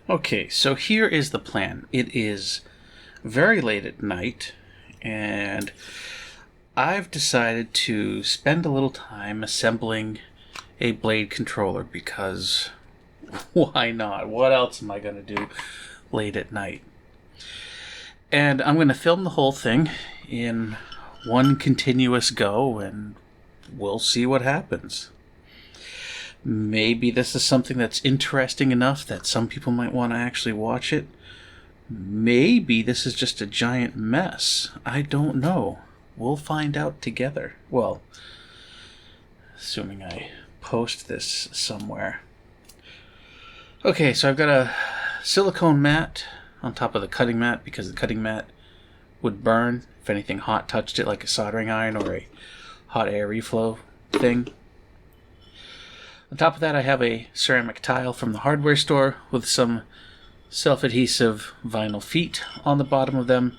Okay, so here is the plan. It is very late at night, and I've decided to spend a little time assembling a blade controller because why not? What else am I going to do late at night? And I'm going to film the whole thing in one continuous go, and we'll see what happens. Maybe this is something that's interesting enough that some people might want to actually watch it. Maybe this is just a giant mess. I don't know. We'll find out together. Well, assuming I post this somewhere. Okay, so I've got a silicone mat on top of the cutting mat because the cutting mat would burn if anything hot touched it, like a soldering iron or a hot air reflow thing. On top of that, I have a ceramic tile from the hardware store with some self-adhesive vinyl feet on the bottom of them.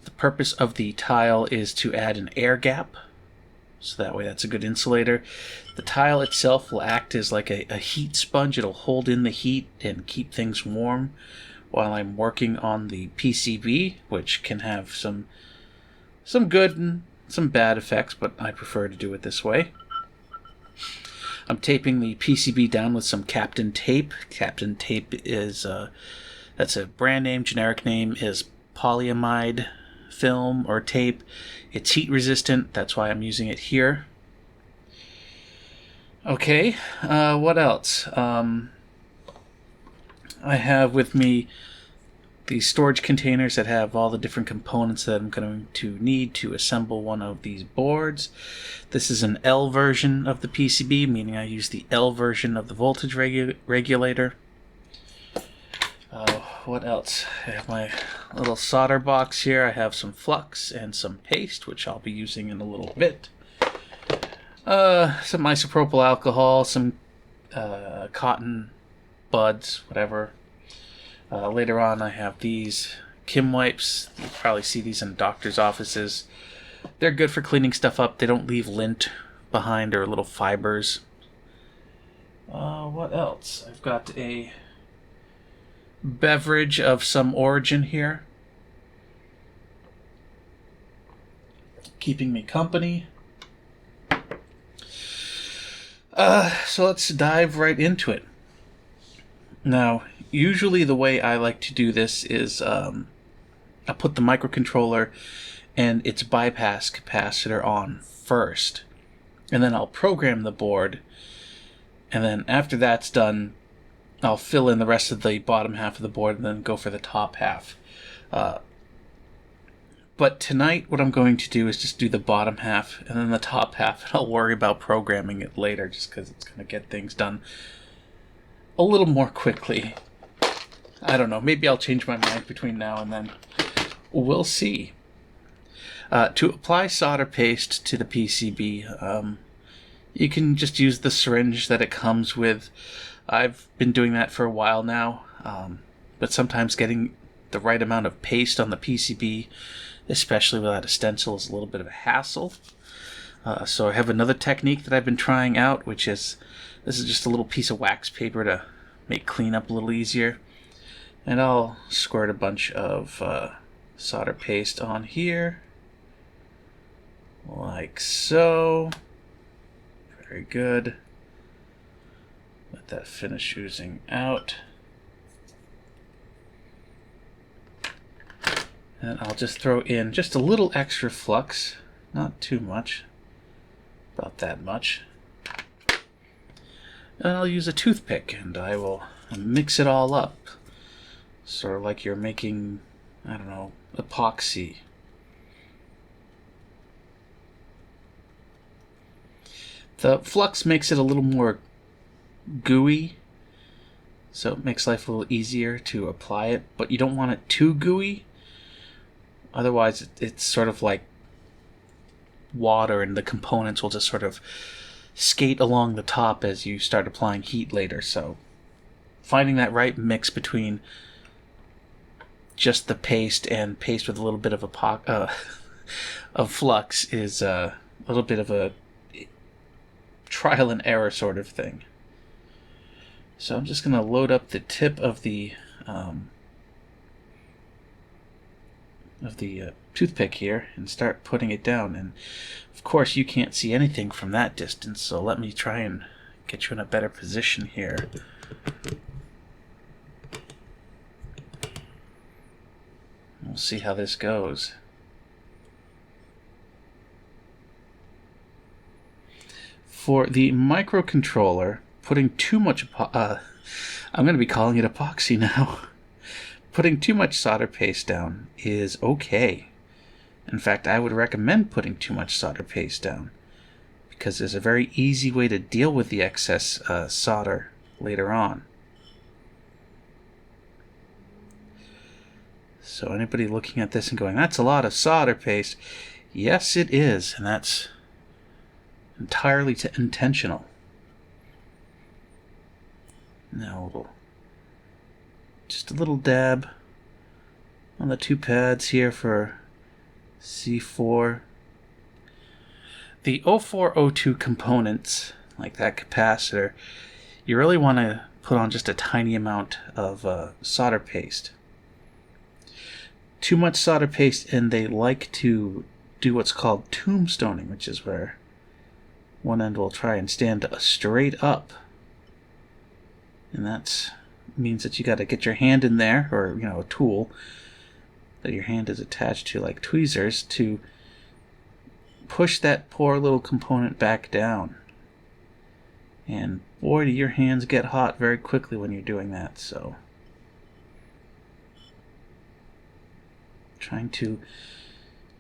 The purpose of the tile is to add an air gap, so that way that's a good insulator. The tile itself will act as like a heat sponge. It'll hold in the heat and keep things warm while I'm working on the PCB, which can have some good and some bad effects, but I prefer to do it this way. I'm taping the PCB down with some Captain Tape. Captain Tape is, that's a brand name, generic name is polyamide film or tape. It's heat resistant, that's why I'm using it here. Okay, what else? I have with me these storage containers that have all the different components that I'm going to need to assemble one of these boards. This is an L version of the PCB, meaning I use the L version of the voltage regulator. What else? I have my little solder box here. I have some flux and some paste, which I'll be using in a little bit. Some isopropyl alcohol, some cotton buds, whatever. Later on, I have these Kim wipes. You'll probably see these in doctor's offices. They're good for cleaning stuff up. They don't leave lint behind or little fibers. What else? I've got a beverage of some origin here, keeping me company. So let's dive right into it. Now, usually the way I like to do this is I put the microcontroller and its bypass capacitor on first, and then I'll program the board, and then after that's done, I'll fill in the rest of the bottom half of the board and then go for the top half. But tonight what I'm going to do is just do the bottom half and then the top half, and I'll worry about programming it later just because it's going to get things done a little more quickly. I don't know, maybe I'll change my mind between now and then. We'll see. To apply solder paste to the PCB, you can just use the syringe that it comes with. I've been doing that for a while now, but sometimes getting the right amount of paste on the PCB, especially without a stencil, is a little bit of a hassle. So I have another technique that I've been trying out, which is, this is just a little piece of wax paper to make cleanup a little easier. And I'll squirt a bunch of solder paste on here, like so. Very good. Let that finish oozing out. And I'll just throw in just a little extra flux, not too much, about that much. And I'll use a toothpick and I will mix it all up, sort of like you're making, I don't know, epoxy. The flux makes it a little more gooey, so it makes life a little easier to apply it, but you don't want it too gooey, otherwise it's sort of like water and the components will just sort of skate along the top as you start applying heat later. So finding that right mix between just the paste and paste with a little bit of of flux is a little bit of a trial and error sort of thing. So I'm just going to load up the tip of the toothpick here and start putting it down. And of course you can't see anything from that distance, so let me try and get you in a better position here. We'll see how this goes. For the microcontroller, putting too much I'm going to be calling it epoxy now. Putting too much solder paste down is okay. In fact, I would recommend putting too much solder paste down, because there's a very easy way to deal with the excess solder later on. So anybody looking at this and going, that's a lot of solder paste, yes it is, and that's entirely intentional. Now just a little dab on the two pads here for C4. The 0402 components, like that capacitor, you really want to put on just a tiny amount of solder paste. Too much solder paste, and they like to do what's called tombstoning, which is where one end will try and stand straight up. And that means that you got to get your hand in there, or a tool that your hand is attached to, like tweezers, to push that poor little component back down. And boy, do your hands get hot very quickly when you're doing that. So trying to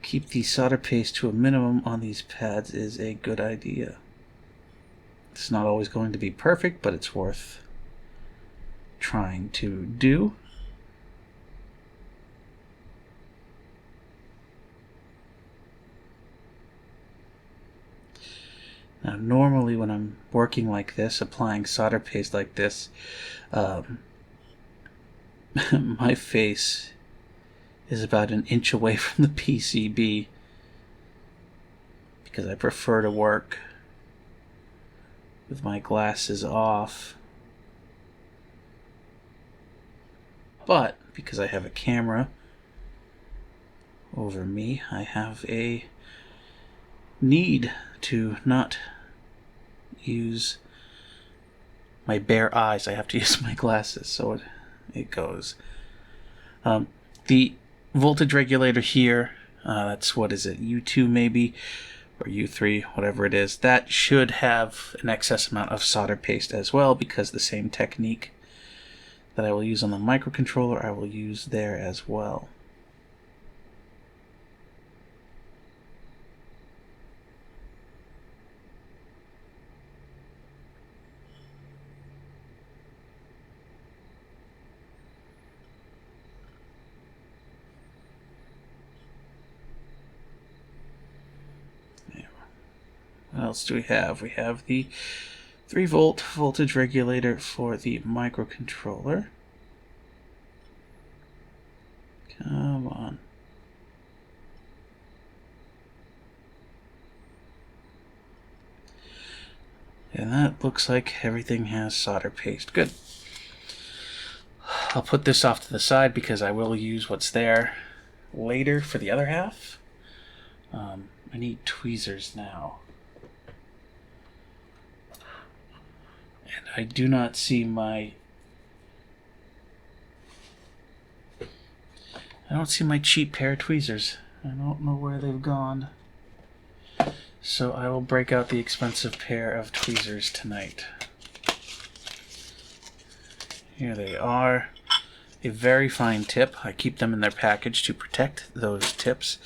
keep the solder paste to a minimum on these pads is a good idea. It's not always going to be perfect, but it's worth trying to do. Now, normally when I'm working like this, applying solder paste like this, my face is about an inch away from the PCB, because I prefer to work with my glasses off. But because I have a camera over me, I have a need to not use my bare eyes. I have to use my glasses, so it goes. The voltage regulator here, that's, what is it, U2 maybe, or U3, whatever it is, that should have an excess amount of solder paste as well, because the same technique that I will use on the microcontroller I will use there as well. What else do we have? We have the 3-volt voltage regulator for the microcontroller. Come on. And that looks like everything has solder paste. Good. I'll put this off to the side because I will use what's there later for the other half. I need tweezers now. And I do not see my... I don't see my cheap pair of tweezers. I don't know where they've gone. So I will break out the expensive pair of tweezers tonight. Here they are. A very fine tip. I keep them in their package to protect those tips.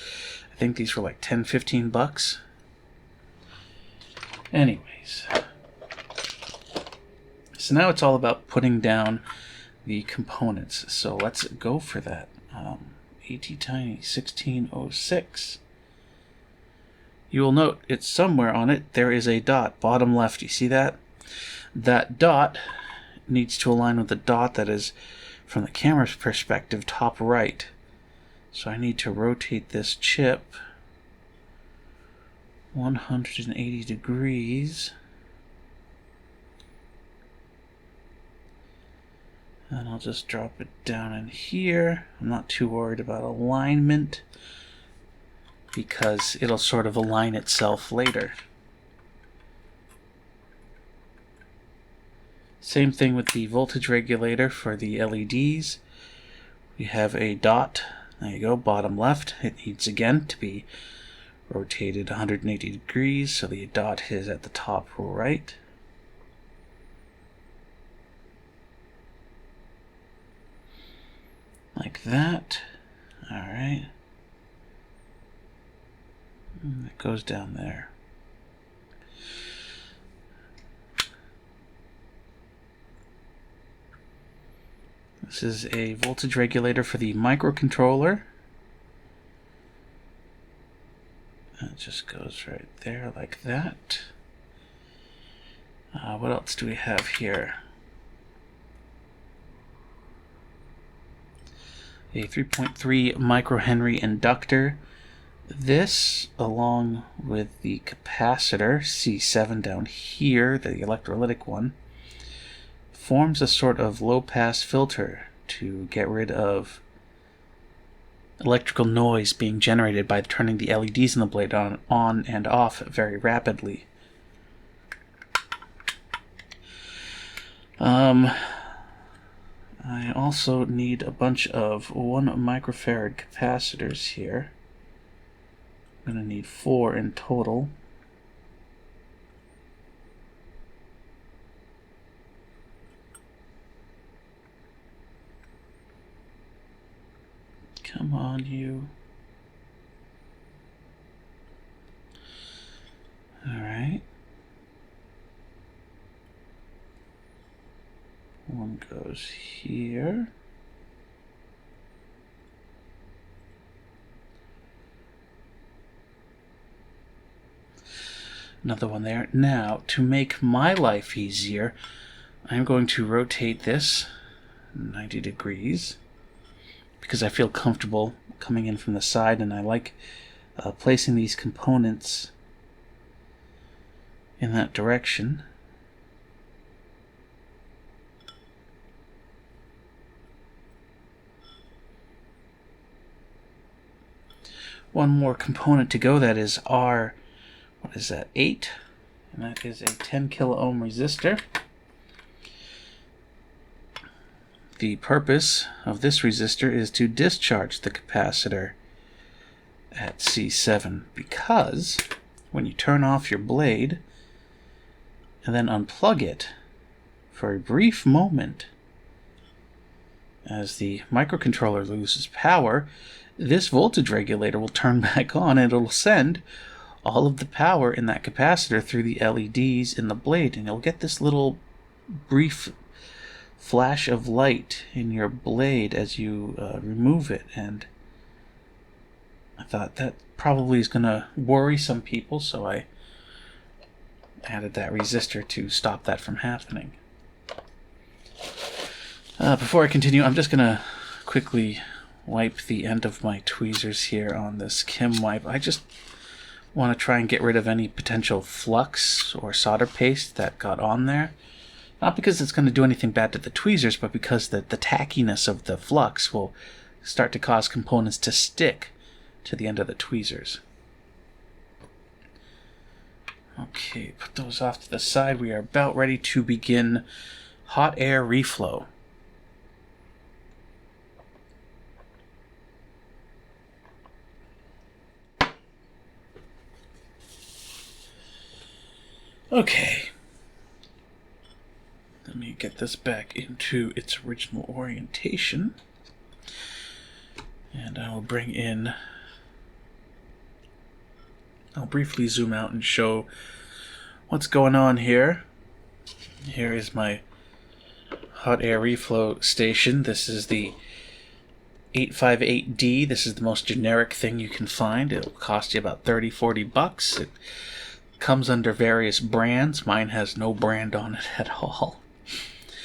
I think these were like 10-15 bucks. Anyways. So now it's all about putting down the components. So let's go for that. AT-Tiny 1606. You will note it's somewhere on it there is a dot, bottom left. You see that? That dot needs to align with the dot that is, from the camera's perspective, top right. So I need to rotate this chip 180 degrees. And I'll just drop it down in here. I'm not too worried about alignment because it'll sort of align itself later. Same thing with the voltage regulator for the LEDs. We have a dot, there you go, bottom left. It needs again to be rotated 180 degrees, so the dot is at the top right. Like that. Alright. It goes down there. This is a voltage regulator for the microcontroller. It just goes right there like that. What else do we have here? A 3.3 microhenry inductor. This, along with the capacitor C7 down here, the electrolytic one, forms a sort of low-pass filter to get rid of electrical noise being generated by turning the LEDs in the blade on and off very rapidly. I also need a bunch of 1 microfarad capacitors here. I'm going to need 4 in total. Come on, you. Alright. One goes here. Another one there. Now, to make my life easier, I'm going to rotate this 90 degrees because I feel comfortable coming in from the side, and I like placing these components in that direction. One more component to go, that is our, what is that, 8? And that is a 10 kilo ohm resistor. The purpose of this resistor is to discharge the capacitor at C7, because when you turn off your blade and then unplug it for a brief moment as the microcontroller loses power, this voltage regulator will turn back on and it'll send all of the power in that capacitor through the LEDs in the blade, and you'll get this little brief flash of light in your blade as you remove it. And I thought that probably is going to worry some people, so I added that resistor to stop that from happening. Before I continue, I'm just going to quickly wipe the end of my tweezers here on this Kim wipe. I just want to try and get rid of any potential flux or solder paste that got on there. Not because it's going to do anything bad to the tweezers, but because the tackiness of the flux will start to cause components to stick to the end of the tweezers. Okay, put those off to the side. We are about ready to begin hot air reflow. Okay. Let me get this back into its original orientation. And I will bring in... I'll briefly zoom out and show what's going on here. Here is my hot air reflow station. This is the 858D. This is the most generic thing you can find. It'll cost you about $30-40. It comes under various brands. Mine has no brand on it at all.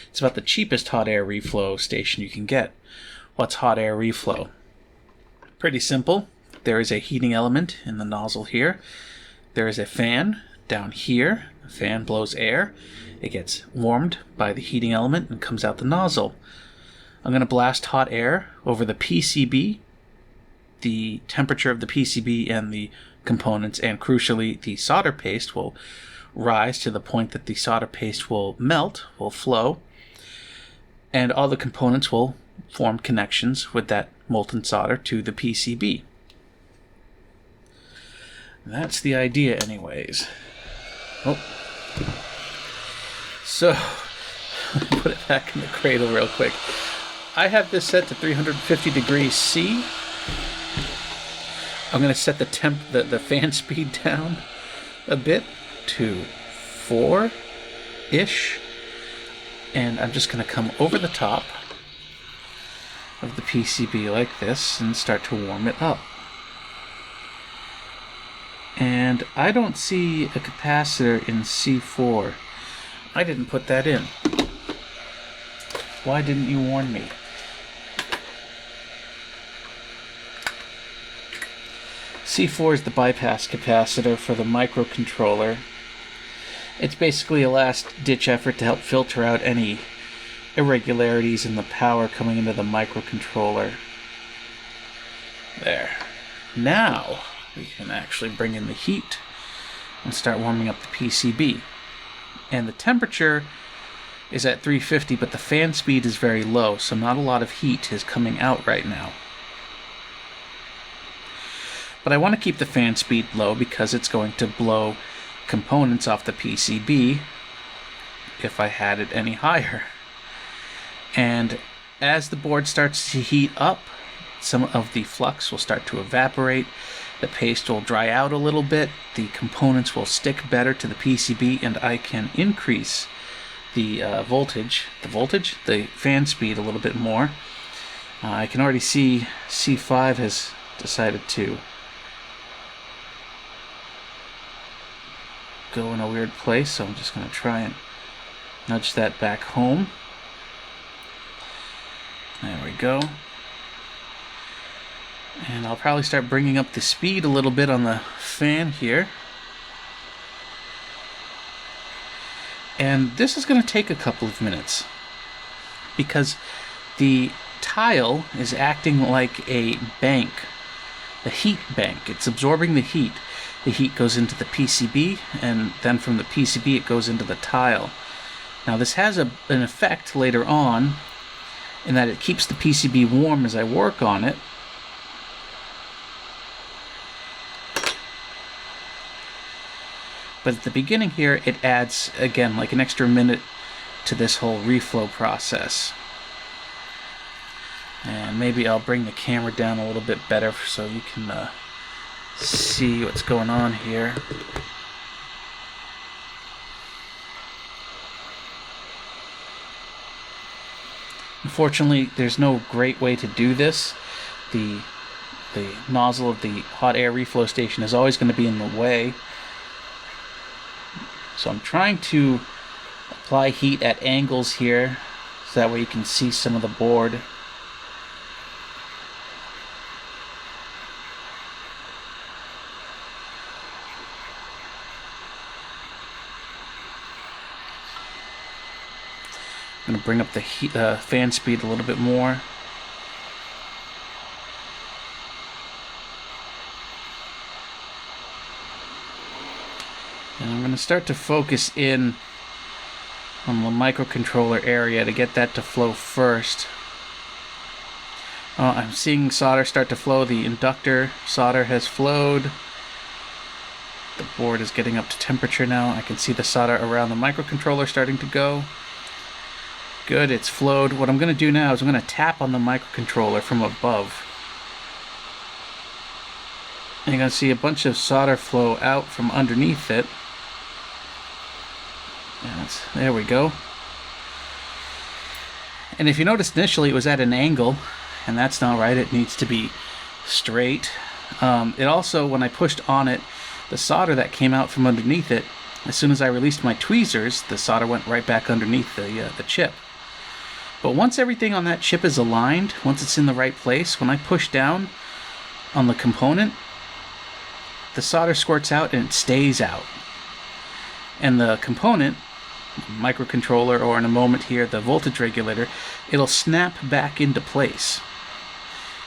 It's about the cheapest hot air reflow station you can get. What's hot air reflow? Pretty simple. There is a heating element in the nozzle here. There is a fan down here. The fan blows air. It gets warmed by the heating element and comes out the nozzle. I'm going to blast hot air over the PCB, the temperature of the PCB and the components, and crucially the solder paste will rise to the point that the solder paste will melt, will flow, and all the components will form connections with that molten solder to the PCB. That's the idea anyways. Oh. So, put it back in the cradle real quick. I have this set to 350 degrees C. I'm going to set the fan speed down a bit to 4-ish. And I'm just going to come over the top of the PCB like this and start to warm it up. And I don't see a capacitor in C4. I didn't put that in. Why didn't you warn me? C4 is the bypass capacitor for the microcontroller. It's basically a last-ditch effort to help filter out any irregularities in the power coming into the microcontroller. There. Now we can actually bring in the heat and start warming up the PCB. And the temperature is at 350, but the fan speed is very low, so not a lot of heat is coming out right now. But I want to keep the fan speed low because it's going to blow components off the PCB if I had it any higher. And as the board starts to heat up, some of the flux will start to evaporate, the paste will dry out a little bit, the components will stick better to the PCB, and I can increase the the fan speed a little bit more. I can already see C5 has decided to go in a weird place, so I'm just going to try and nudge that back home. There we go. And I'll probably start bringing up the speed a little bit on the fan here. And this is going to take a couple of minutes because the tile is acting like a bank, a heat bank. It's absorbing the heat. The heat goes into the PCB, and then from the PCB it goes into the tile. Now this has an effect later on in that it keeps the PCB warm as I work on it. But at the beginning here, it adds, again, like an extra minute to this whole reflow process. And maybe I'll bring the camera down a little bit better so you can see what's going on here. Unfortunately, there's no great way to do this. The nozzle of the hot air reflow station is always going to be in the way. So I'm trying to apply heat at angles here, so that way you can see some of the board. I'm going to bring up the fan speed a little bit more. And I'm going to start to focus in on the microcontroller area to get that to flow first. I'm seeing solder start to flow. The inductor solder has flowed. The board is getting up to temperature now. I can see the solder around the microcontroller starting to go. Good, it's flowed. What I'm going to do now is I'm going to tap on the microcontroller from above. And you're going to see a bunch of solder flow out from underneath it. And there we go. And if you noticed initially it was at an angle, and that's not right, it needs to be straight. It also, when I pushed on it, the solder that came out from underneath it, as soon as I released my tweezers, the solder went right back underneath the chip. But once everything on that chip is aligned, once it's in the right place, when I push down on the component, the solder squirts out and it stays out. And the component microcontroller, or in a moment here, the voltage regulator, it'll snap back into place.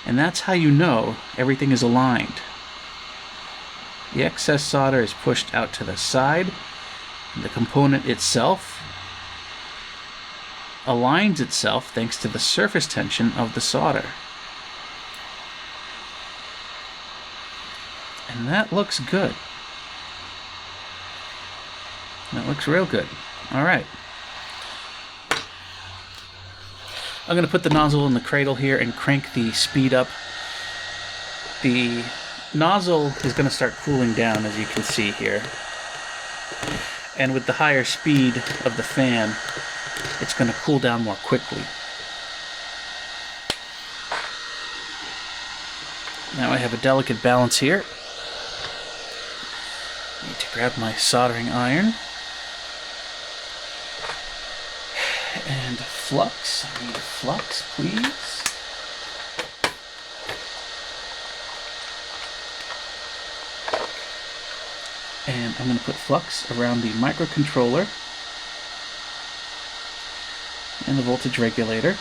And that's how you know everything is aligned. The excess solder is pushed out to the side, and the component itself aligns itself thanks to the surface tension of the solder. And that looks good. That looks real good. Alright. I'm going to put the nozzle in the cradle here and crank the speed up. The nozzle is going to start cooling down, as you can see here. And with the higher speed of the fan, it's going to cool down more quickly. Now I have a delicate balance here. I need to grab my soldering iron. And flux. I need a flux, please. And I'm going to put flux around the microcontroller and the voltage regulator.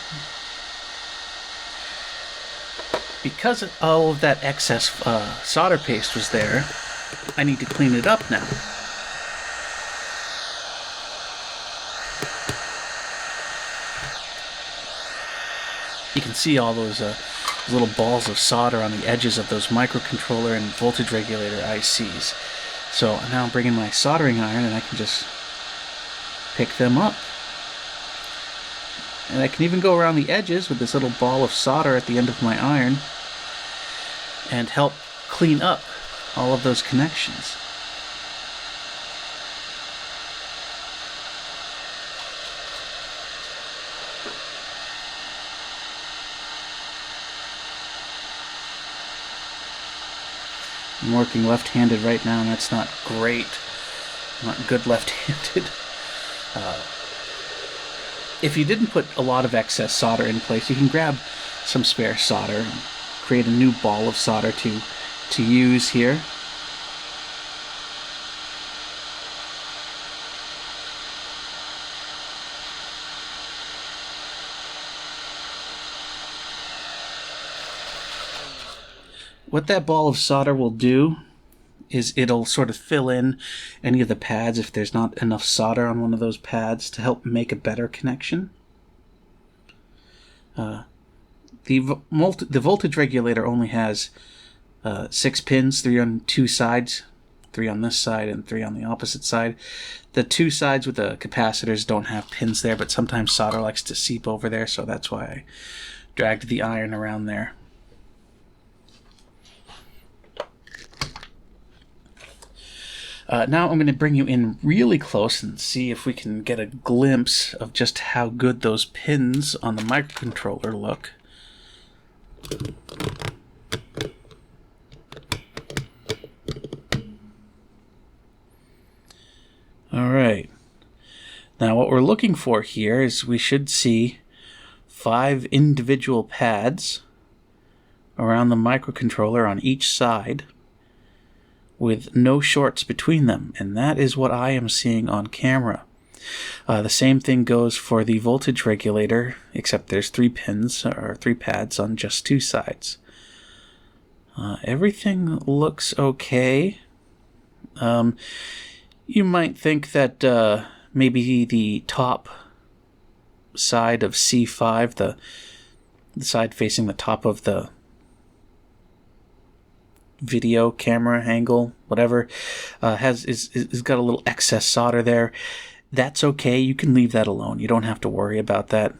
Because all of that excess solder paste was there, I need to clean it up now. You can see all those little balls of solder on the edges of those microcontroller and voltage regulator ICs. So now I'm bringing my soldering iron and I can just pick them up. And I can even go around the edges with this little ball of solder at the end of my iron and help clean up all of those connections. I'm working left-handed right now, and that's not great. I'm not good left-handed. If you didn't put a lot of excess solder in place, you can grab some spare solder and create a new ball of solder to use here. What that ball of solder will do is it'll sort of fill in any of the pads if there's not enough solder on one of those pads to help make a better connection. The voltage regulator only has 6 pins, 3 on 2 sides, 3 on this side and 3 on the opposite side. The 2 sides with the capacitors don't have pins there, but sometimes solder likes to seep over there, so that's why I dragged the iron around there. Now I'm going to bring you in really close and see if we can get a glimpse of just how good those pins on the microcontroller look. Alright. Now what we're looking for here is we should see 5 individual pads around the microcontroller on each side, with no shorts between them, and that is what I am seeing on camera. The same thing goes for the voltage regulator, except there's 3 pins, or 3 pads on just 2 sides. Everything looks okay. You might think that maybe the top side of C5, the side facing the top of the video camera angle, whatever, is got a little excess solder there. That's okay. You can leave that alone. You don't have to worry about that.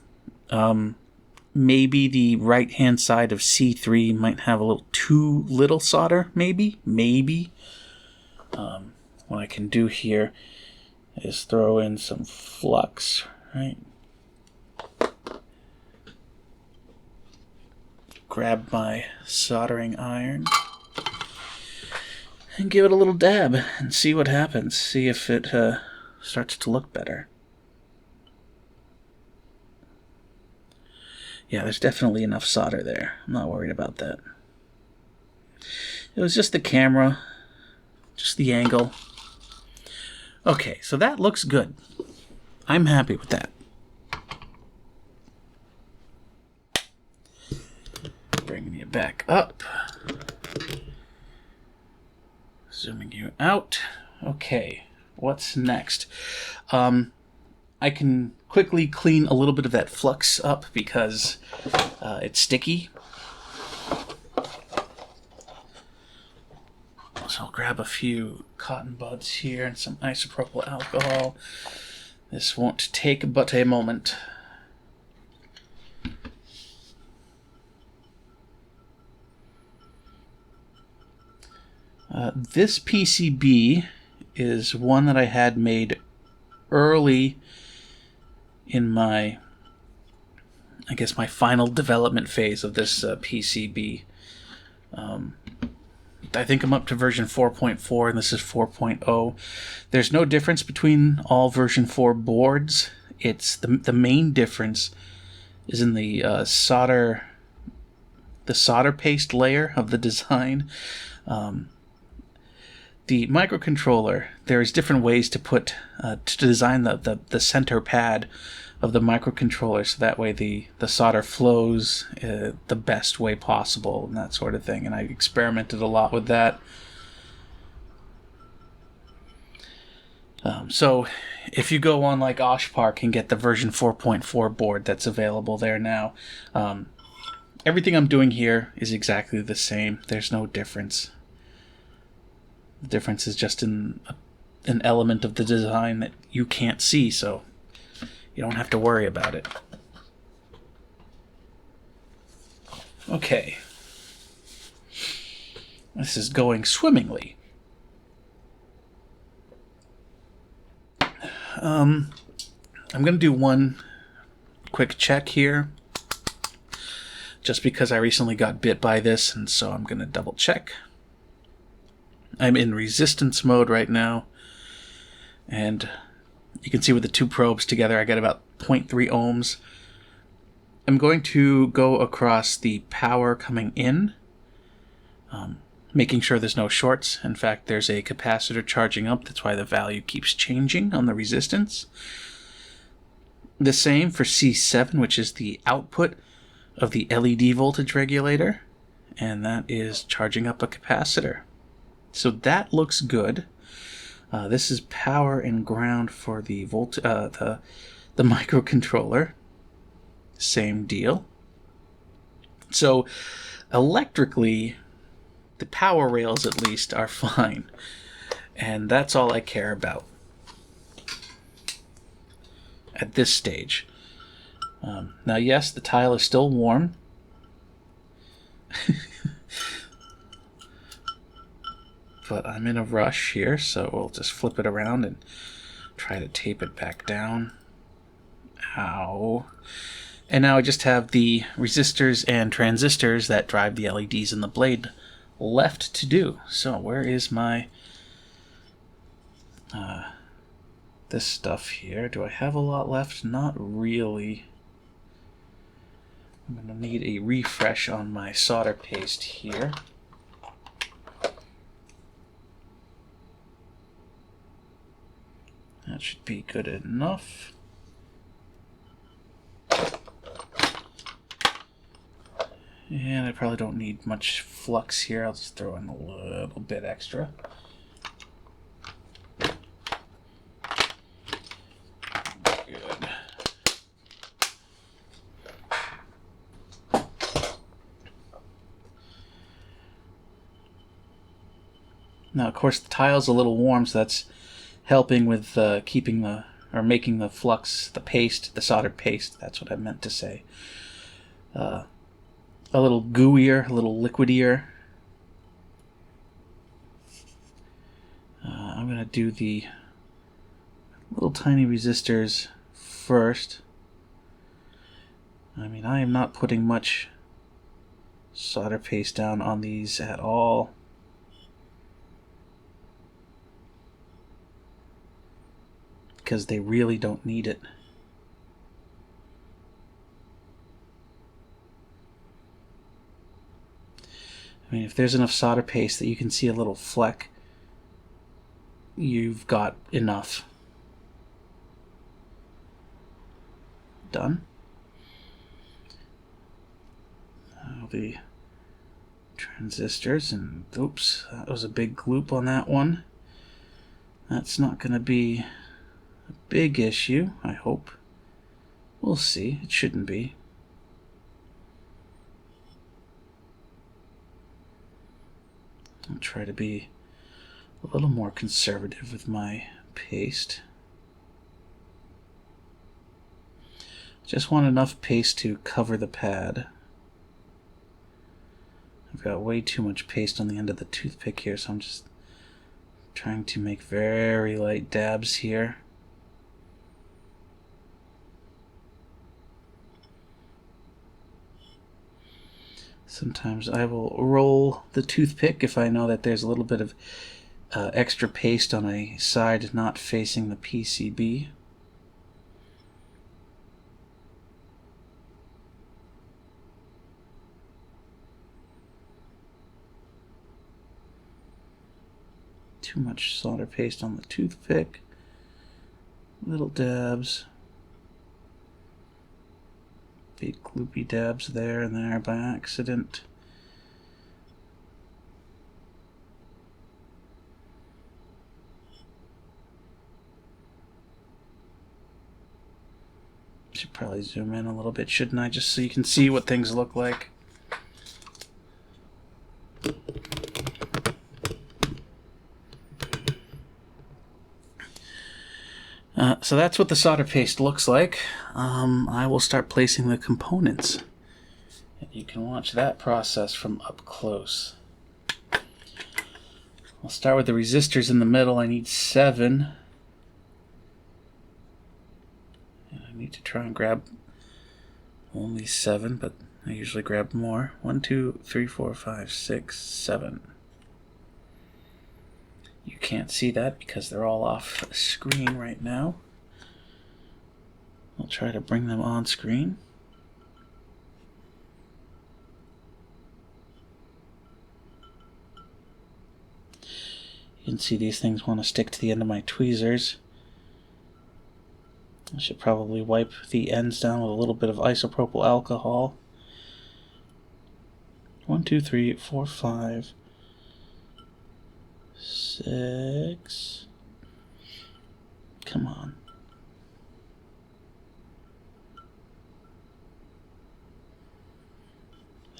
Maybe the right hand side of C3 might have a little too little solder. Maybe. What I can do here is throw in some flux, right? Grab my soldering iron and give it a little dab and see what happens. See if it starts to look better. Yeah, there's definitely enough solder there. I'm not worried about that. It was just the camera, just the angle. Okay, so that looks good. I'm happy with that. Bringing you back up. Zooming you out. Okay, what's next? I can quickly clean a little bit of that flux up because it's sticky. So I'll grab a few cotton buds here and some isopropyl alcohol. This won't take but a moment. This PCB is one that I had made early in my, I guess, my final development phase of this PCB. I think I'm up to version 4.4 and this is 4.0. There's no difference between all version 4 boards. It's the main difference is in the solder paste layer of the design. The microcontroller, there's different ways to put to design the center pad of the microcontroller so that way the solder flows the best way possible and that sort of thing. And I experimented a lot with that. So if you go on like Oshpark and get the version 4.4 board that's available there now, everything I'm doing here is exactly the same. There's no difference. The difference is just in an element of the design that you can't see, so you don't have to worry about it. Okay. This is going swimmingly. I'm going to do one quick check here, just because I recently got bit by this, and so I'm going to double check. I'm in resistance mode right now, and you can see with the two probes together I get about 0.3 ohms. I'm going to go across the power coming in, making sure there's no shorts. In fact, there's a capacitor charging up, that's why the value keeps changing on the resistance. The same for C7, which is the output of the LED voltage regulator, and that is charging up a capacitor. So that looks good. This is power and ground for the microcontroller. Same deal. So electrically, the power rails at least are fine, and that's all I care about at this stage. Now, yes, the tile is still warm. But I'm in a rush here, so we'll just flip it around and try to tape it back down. Ow. And now I just have the resistors and transistors that drive the LEDs in the blade left to do. So where is my this stuff here? Do I have a lot left? Not really. I'm going to need a refresh on my solder paste here. That should be good enough. And I probably don't need much flux here. I'll just throw in a little bit extra. Good. Now, of course, the tile's a little warm, so that's helping with keeping the, or making the flux, the paste, the soldered paste, that's what I meant to say, a little gooier, a little liquidier. I'm going to do the little tiny resistors first. I mean, I am not putting much solder paste down on these at all. Because they really don't need it. I mean, if there's enough solder paste that you can see a little fleck, you've got enough. done. Now the transistors, and oops, that was a big gloop on that one. That's not going to be a big issue, I hope. We'll see. It shouldn't be. I'll try to be a little more conservative with my paste. Just want enough paste to cover the pad. I've got way too much paste on the end of the toothpick here, so I'm just trying to make very light dabs here. Sometimes I will roll the toothpick if I know that there's a little bit of extra paste on a side not facing the PCB. Too much solder paste on the toothpick. Little dabs. Big gloopy dabs there and there by accident. Should probably zoom in a little bit, shouldn't I? Just so you can see what things look like. So that's what the solder paste looks like. I will start placing the components. And you can watch that process from up close. I'll start with the resistors in the middle. I need 7. And I need to try and grab only 7, but I usually grab more. 1, 2, 3, 4, 5, 6, 7. You can't see that because they're all off screen right now. I'll try to bring them on screen. You can see these things want to stick to the end of my tweezers. I should probably wipe the ends down with a little bit of isopropyl alcohol. 1, 2, 3, 4, 5, 6. Come on.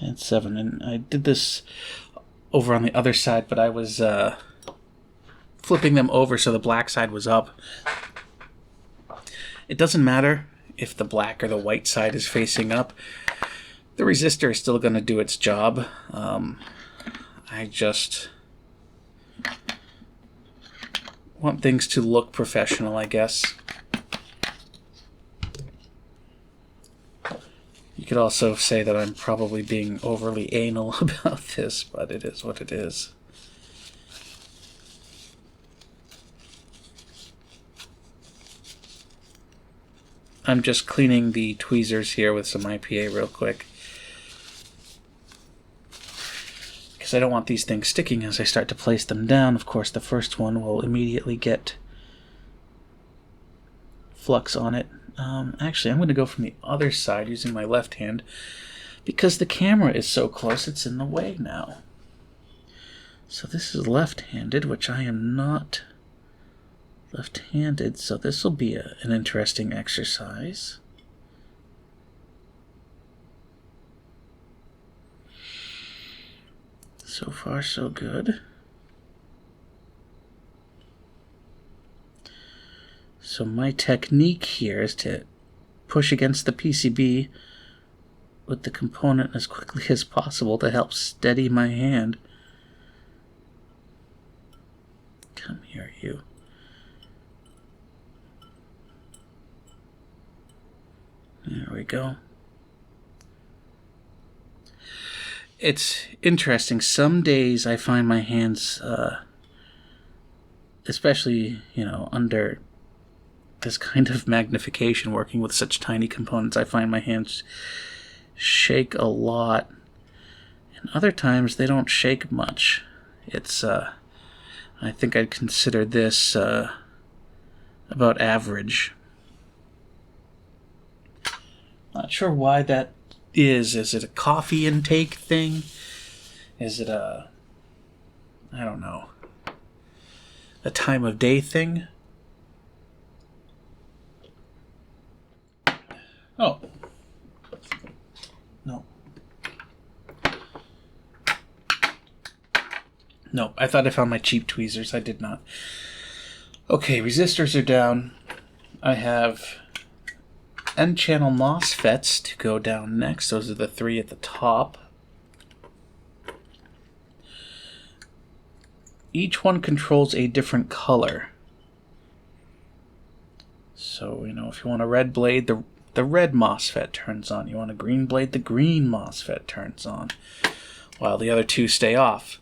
And 7. And I did this over on the other side, but I was flipping them over so the black side was up. It doesn't matter if the black or the white side is facing up. The resistor is still going to do its job. I just want things to look professional, I guess. You could also say that I'm probably being overly anal about this, but it is what it is. I'm just cleaning the tweezers here with some IPA real quick, because I don't want these things sticking as I start to place them down. Of course, the first one will immediately get flux on it. Actually, I'm going to go from the other side using my left hand because the camera is so close it's in the way now. So this is left-handed, which I am not left-handed, so this will be an interesting exercise. So far, so good. So my technique here is to push against the PCB with the component as quickly as possible to help steady my hand. Come here, you. There we go. It's interesting. Some days I find my hands, especially, under this kind of magnification, working with such tiny components, I find my hands shake a lot. And other times they don't shake much. It's, I think I'd consider this about average. Not sure why that is. Is it a coffee intake thing? Is it a, I don't know, a time of day thing? Oh. No. No, I thought I found my cheap tweezers. I did not. Okay, resistors are down. I have N-channel MOSFETs to go down next. Those are the 3 at the top. Each one controls a different color. So, if you want a red blade, the red MOSFET turns on. You want a green blade, the green MOSFET turns on, while the other 2 stay off.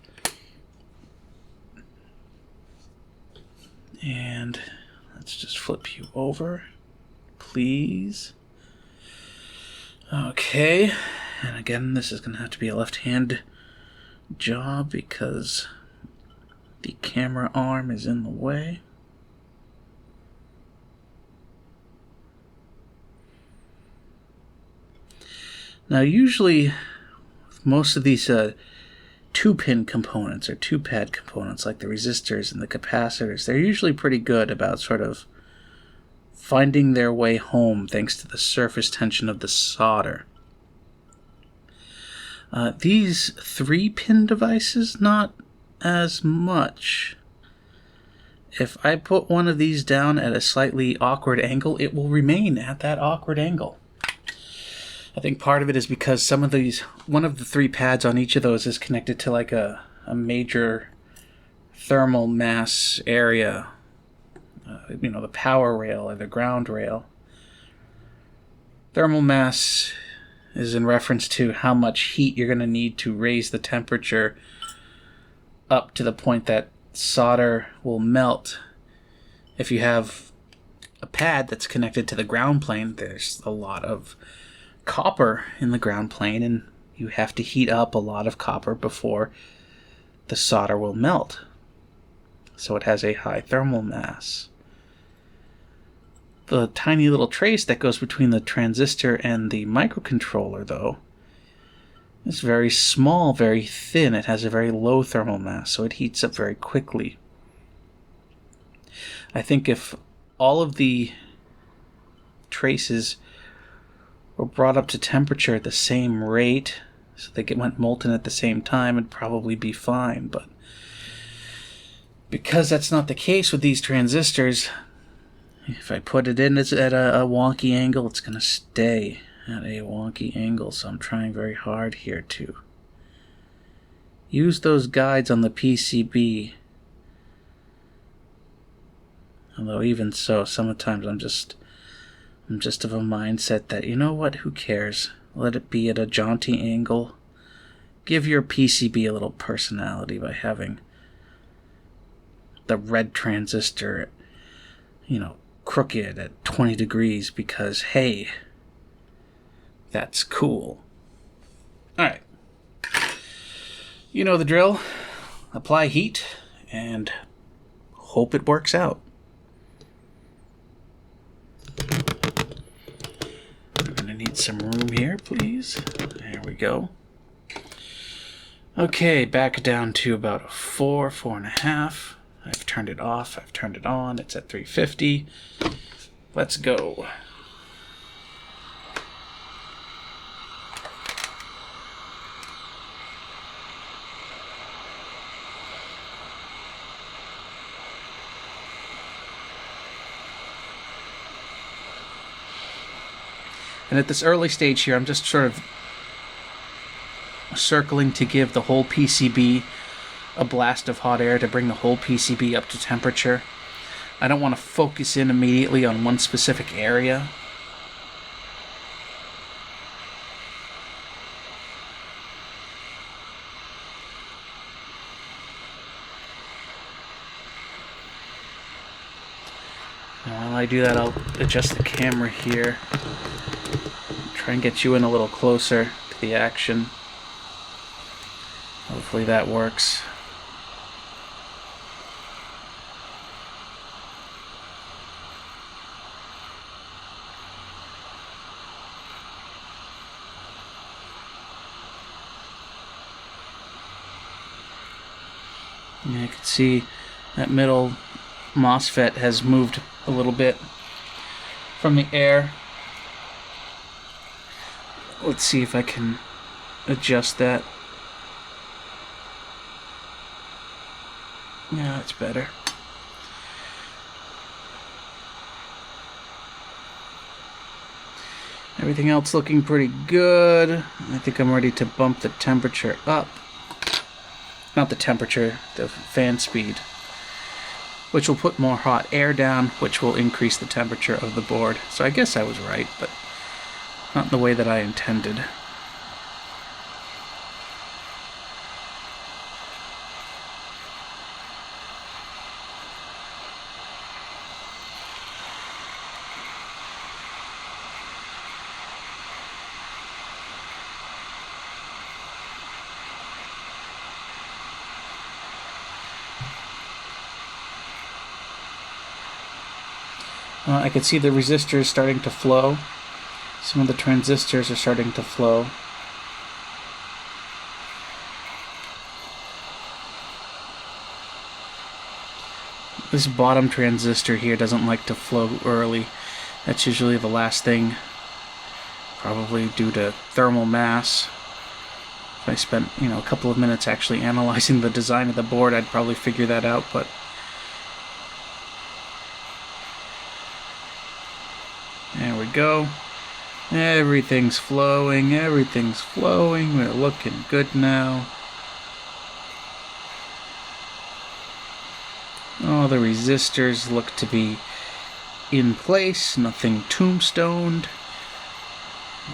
And let's just flip you over, please. Okay, and again, this is going to have to be a left-hand job because the camera arm is in the way. Now, usually, most of these 2-pin components or 2-pad components, like the resistors and the capacitors, they're usually pretty good about sort of finding their way home thanks to the surface tension of the solder. These 3-pin devices, not as much. If I put one of these down at a slightly awkward angle, it will remain at that awkward angle. I think part of it is because one of the 3 pads on each of those is connected to like a major thermal mass area, the power rail or the ground rail. Thermal mass is in reference to how much heat you're going to need to raise the temperature up to the point that solder will melt. If you have a pad that's connected to the ground plane, there's a lot of copper in the ground plane, and you have to heat up a lot of copper before the solder will melt. So it has a high thermal mass. The tiny little trace that goes between the transistor and the microcontroller, though, is very small, very thin. It has a very low thermal mass, so it heats up very quickly. I think if all of the traces were brought up to temperature at the same rate, so they went molten at the same time, it'd probably be fine. But because that's not the case with these transistors, if I put it in at a wonky angle, it's going to stay at a wonky angle. So I'm trying very hard here to use those guides on the PCB. Although even so, sometimes I'm just of a mindset that, you know what, who cares? Let it be at a jaunty angle. Give your PCB a little personality by having the red transistor, crooked at 20 degrees because, hey, that's cool. Alright. You know the drill. Apply heat and hope it works out. Need some room here, please. There we go. Okay, back down to about a 4.5. I've turned it off, I've turned it on, it's at 350. Let's go. And at this early stage here, I'm just sort of circling to give the whole PCB a blast of hot air to bring the whole PCB up to temperature. I don't want to focus in immediately on one specific area. And while I do that, I'll adjust the camera here. Try and get you in a little closer to the action. Hopefully that works. And you can see that middle MOSFET has moved a little bit from the air. Let's see if I can adjust that. Yeah, it's better. Everything else looking pretty good. I think I'm ready to bump the temperature up. Not the temperature, the fan speed. Which will put more hot air down, which will increase the temperature of the board. So I guess I was right, but not in the way that I intended. I can see the resistors starting to flow. Some of the transistors are starting to flow. This bottom transistor here doesn't like to flow early. That's usually the last thing, probably due to thermal mass. If I spent, a couple of minutes actually analyzing the design of the board, I'd probably figure that out, but there we go. Everything's flowing, We're looking good now. All the resistors look to be in place, nothing tombstoned.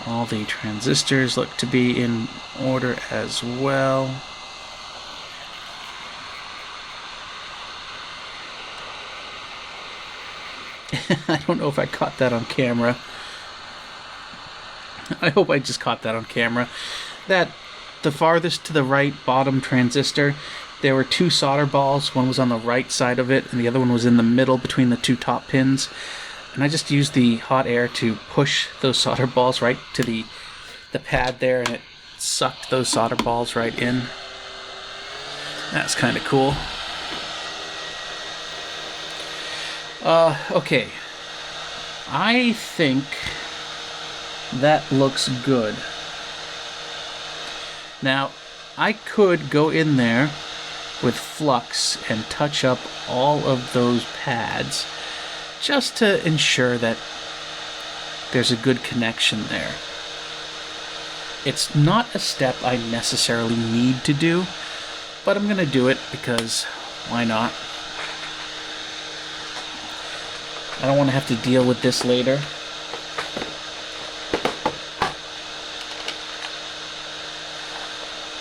All the transistors look to be in order as well. I don't know if I caught that on camera. I hope I just caught that on camera. That the farthest to the right bottom transistor, there were two solder balls. One was on the right side of it, and the other one was in the middle between the two top pins. And I just used the hot air to push those solder balls right to the pad there, and it sucked those solder balls right in. That's kind of cool. Okay. I think that looks good. Now, I could go in there with flux and touch up all of those pads just to ensure that there's a good connection there. It's not a step I necessarily need to do, but I'm going to do it because why not? I don't want to have to deal with this later.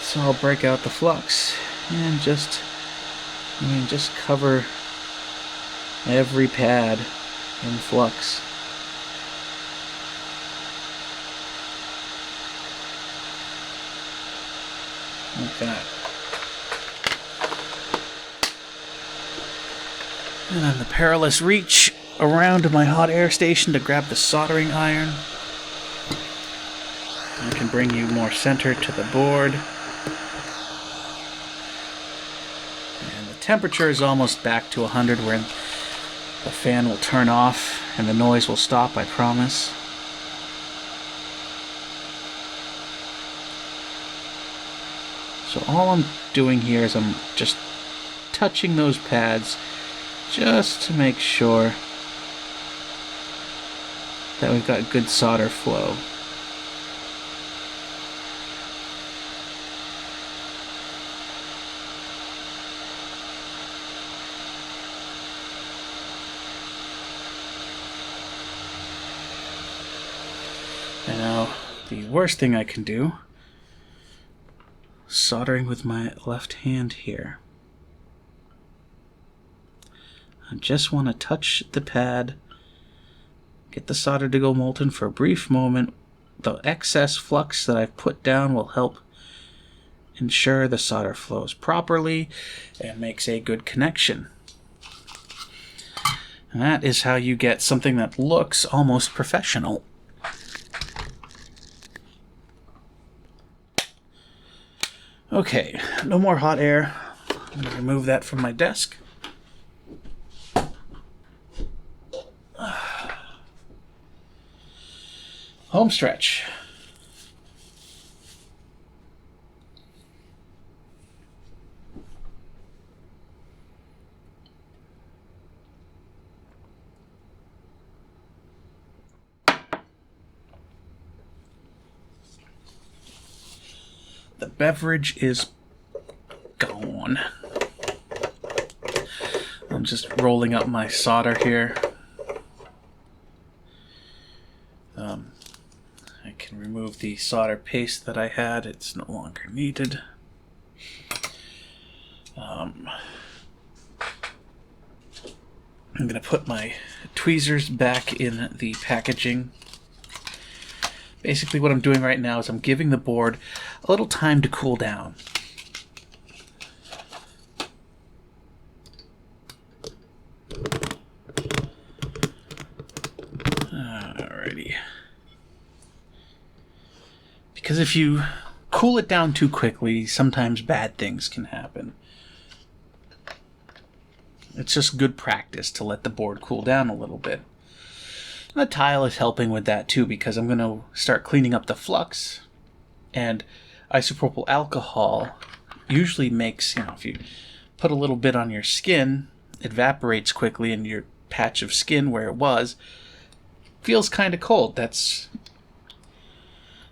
So I'll break out the flux and just cover every pad in flux. Like that. And then the perilous reach around my hot air station to grab the soldering iron. I can bring you more center to the board. And the temperature is almost back to 100, where the fan will turn off and the noise will stop, I promise. So all I'm doing here is I'm just touching those pads just to make sure that we've got good solder flow. And now, the worst thing I can do, soldering with my left hand here. I just want to touch the pad, get the solder to go molten for a brief moment. The excess flux that I've put down will help ensure the solder flows properly and makes a good connection. And that is how you get something that looks almost professional. Okay, no more hot air. I'm going to remove that from my desk. Home stretch. The beverage is gone. I'm just rolling up my solder here. I can remove the solder paste that I had. It's no longer needed. I'm going to put my tweezers back in the packaging. Basically what I'm doing right now is I'm giving the board a little time to cool down. Alrighty. Because if you cool it down too quickly, sometimes bad things can happen. It's just good practice to let the board cool down a little bit. And the tile is helping with that too, because I'm going to start cleaning up the flux. And isopropyl alcohol usually makes, if you put a little bit on your skin, it evaporates quickly, and your patch of skin where it was feels kind of cold. That's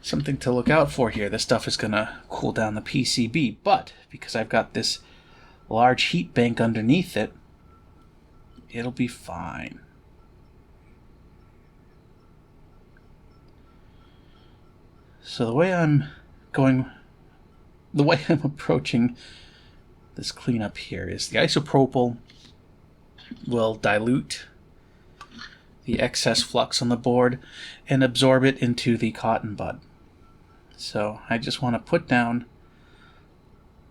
something to look out for here. This stuff is going to cool down the PCB, but because I've got this large heat bank underneath it, it'll be fine. So the way I'm approaching this cleanup here is the isopropyl will dilute the excess flux on the board and absorb it into the cotton bud. So I just want to put down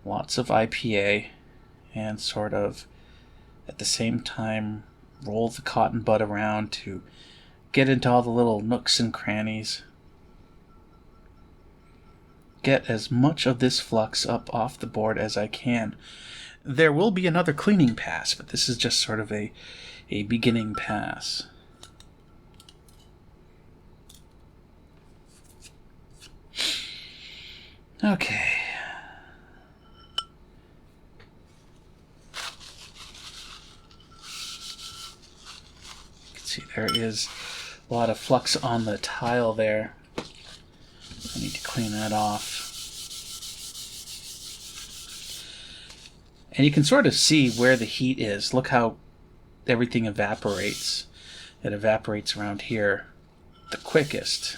lots of IPA and sort of at the same time roll the cotton bud around to get into all the little nooks and crannies. Get as much of this flux up off the board as I can. There will be another cleaning pass, but this is just sort of a beginning pass. Okay. You can see there is a lot of flux on the tile there. I need to clean that off. And you can sort of see where the heat is. Look how everything evaporates. It evaporates around here the quickest.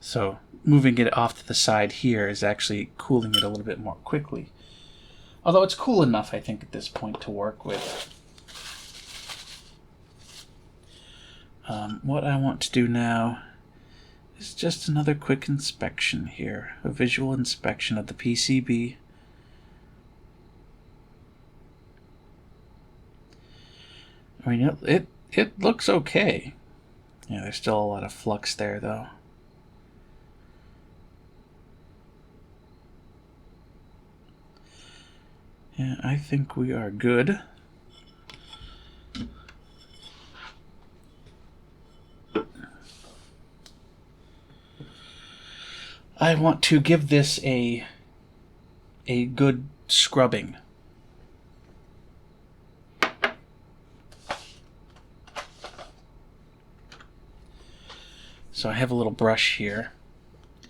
So moving it off to the side here is actually cooling it a little bit more quickly. Although it's cool enough, I think, at this point to work with. What I want to do now is just another quick inspection here. A visual inspection of the PCB. I mean, it looks okay. Yeah, there's still a lot of flux there, though. Yeah, I think we are good. I want to give this a good scrubbing. So I have a little brush here.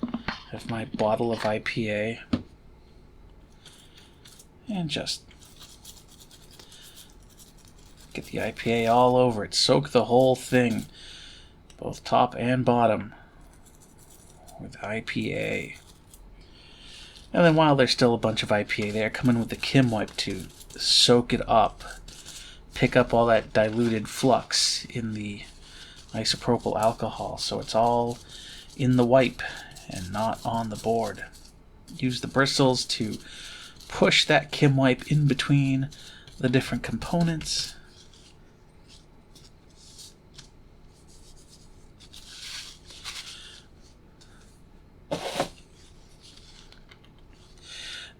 I have my bottle of IPA. And just get the IPA all over it. Soak the whole thing, both top and bottom, with IPA. And then while there's still a bunch of IPA there, come in with the Kim wipe to soak it up. Pick up all that diluted flux in the isopropyl alcohol, so it's all in the wipe and not on the board. Use the bristles to push that Kim wipe in between the different components.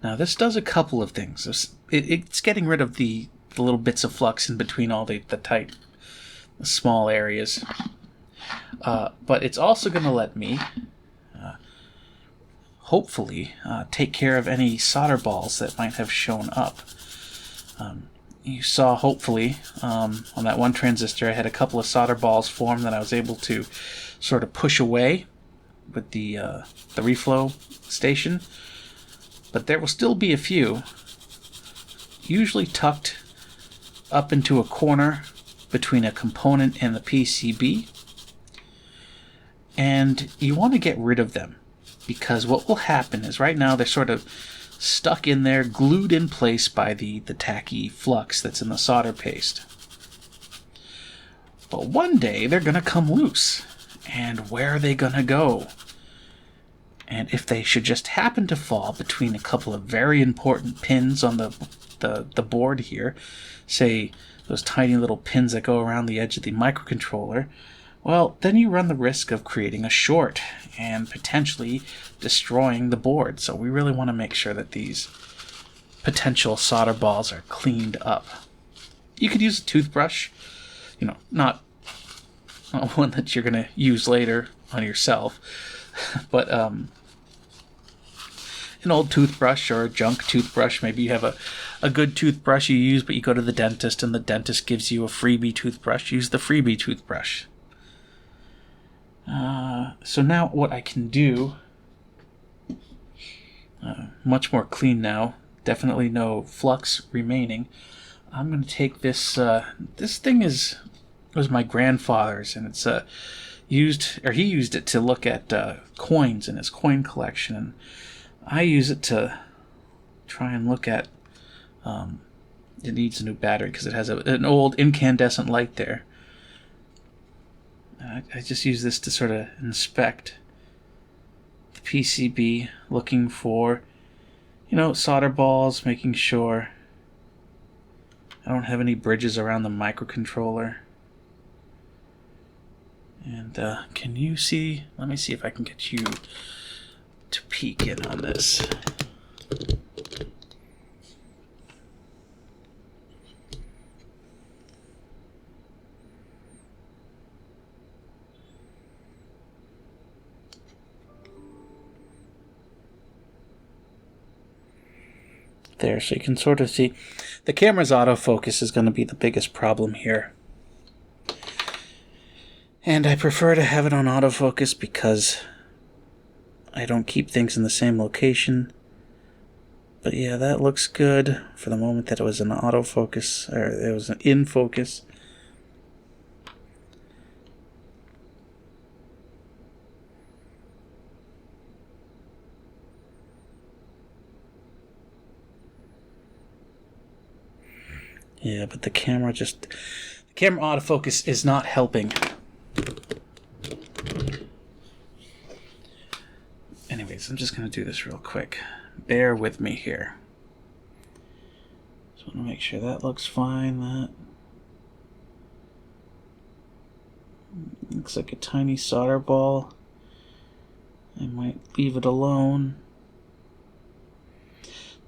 Now this does a couple of things. It's getting rid of the little bits of flux in between all the tight, small areas. But it's also going to let me, hopefully, take care of any solder balls that might have shown up. You saw, hopefully, on that one transistor, I had a couple of solder balls form that I was able to sort of push away with the reflow station. But there will still be a few, usually tucked up into a corner between a component and the PCB. And you want to get rid of them, because what will happen is right now they're sort of stuck in there, glued in place by the tacky flux that's in the solder paste. But one day they're going to come loose. And where are they going to go? And if they should just happen to fall between a couple of very important pins on the board here, say those tiny little pins that go around the edge of the microcontroller, well, then you run the risk of creating a short and potentially destroying the board. So we really want to make sure that these potential solder balls are cleaned up. You could use a toothbrush, not one that you're going to use later on yourself, but an old toothbrush or a junk toothbrush. Maybe you have a good toothbrush you use, but you go to the dentist and the dentist gives you a freebie toothbrush. Use the freebie toothbrush. So now what I can do, much more clean now, definitely no flux remaining. I'm going to take this, this thing was my grandfather's, and it's he used it to look at coins in his coin collection, and I use it to try and look at, it needs a new battery because it has an old incandescent light there. I just use this to sort of inspect the PCB, looking for, solder balls, making sure I don't have any bridges around the microcontroller. And can you see? Let me see if I can get you to peek in on this. There, so you can sort of see the camera's autofocus is going to be the biggest problem here. And I prefer to have it on autofocus because I don't keep things in the same location. But yeah, that looks good for the moment that it was an autofocus, or it was an in focus. Yeah, but the camera autofocus is not helping. Anyways, I'm just going to do this real quick. Bear with me here. Just want to make sure that looks fine. That looks like a tiny solder ball. I might leave it alone,